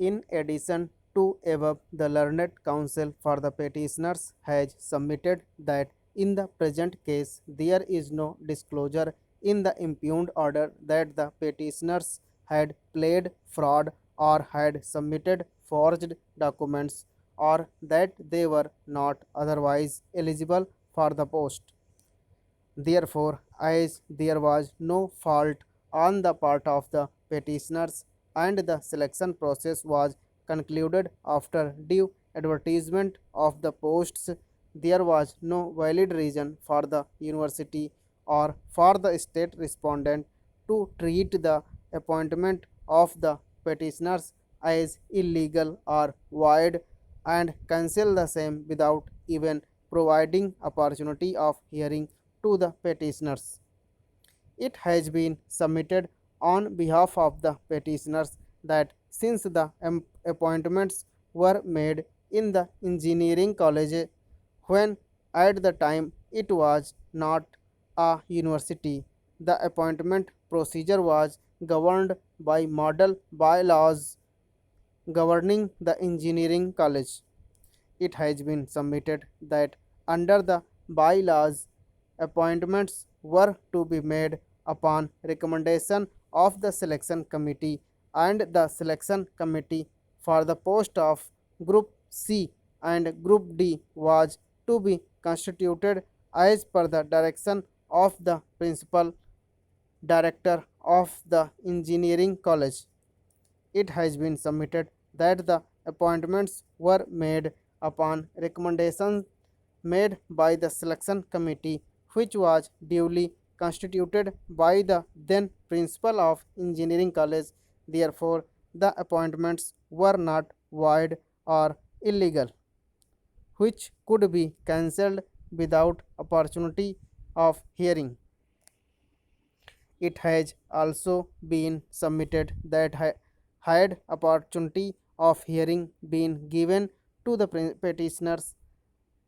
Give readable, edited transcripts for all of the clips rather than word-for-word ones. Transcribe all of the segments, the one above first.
In addition to above, the Learned Counsel for the petitioners has submitted that in the present case there is no disclosure in the impugned order that the petitioners had played fraud or had submitted forged documents or that they were not otherwise eligible for the post. Therefore, as there was no fault on the part of the petitioners and the selection process was concluded after due advertisement of the posts, there was no valid reason for the university or for the state respondent to treat the appointment of the petitioners as illegal or void and cancel the same without even providing opportunity of hearing to the petitioners. It has been submitted on behalf of the petitioners that since the appointments were made in the engineering college when at the time it was not a university, the appointment procedure was governed by model bylaws governing the engineering college. It has been submitted that under the bylaws, appointments were to be made upon recommendation of the selection committee, and the selection committee for the post of Group C and Group D was to be constituted as per the direction of the principal director of the engineering college. It has been submitted that the appointments were made upon recommendations made by the selection committee, which was duly constituted by the then principal of engineering college. Therefore, the appointments were not void or illegal, which could be cancelled without opportunity of hearing. It has also been submitted that had opportunity of hearing been given to the petitioners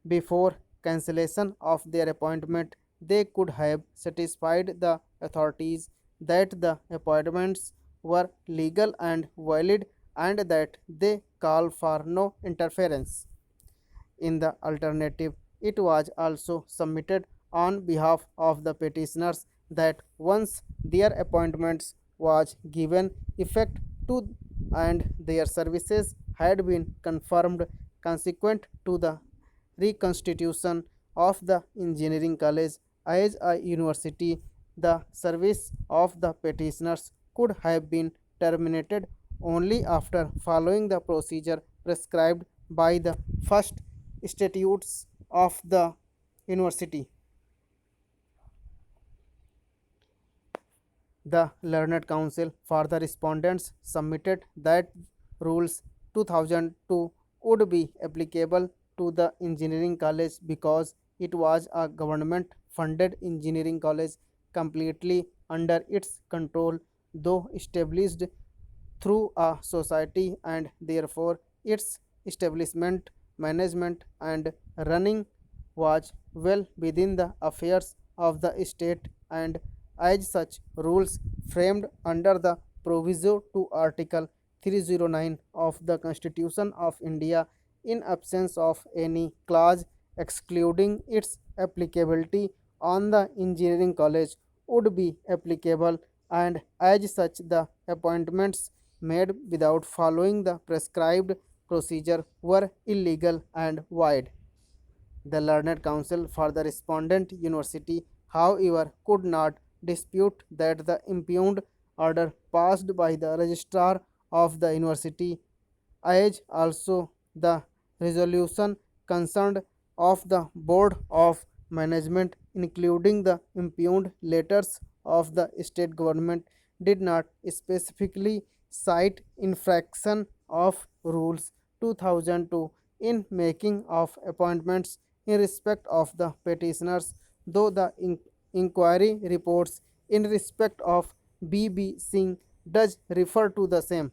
before cancellation of their appointment, they could have satisfied the authorities that the appointments were legal and valid and that they call for no interference. In the alternative, it was also submitted on behalf of the petitioners that once their appointments was given effect to and their services had been confirmed consequent to the reconstitution of the engineering college as a university, the service of the petitioners could have been terminated only after following the procedure prescribed by the first statutes of the university. The Learned Counsel for the respondents submitted that rules 2002 would be applicable to the engineering college because it was a government funded engineering college completely under its control, though established through a society, and therefore its establishment, management, and running was well within the affairs of the state, and as such rules framed under the proviso to Article 309 of the Constitution of India in absence of any clause excluding its applicability on the engineering college would be applicable, and as such the appointments made without following the prescribed procedure were illegal and void. The Learned Counsel for the respondent university, however, could not dispute that the impugned order passed by the registrar of the university, as also the resolution concerned of the board of management, including the impugned letters of the state government, did not specifically cite infraction of rules 2002 in making of appointments in respect of the petitioners, though the inquiry reports in respect of B.B. Singh does refer to the same.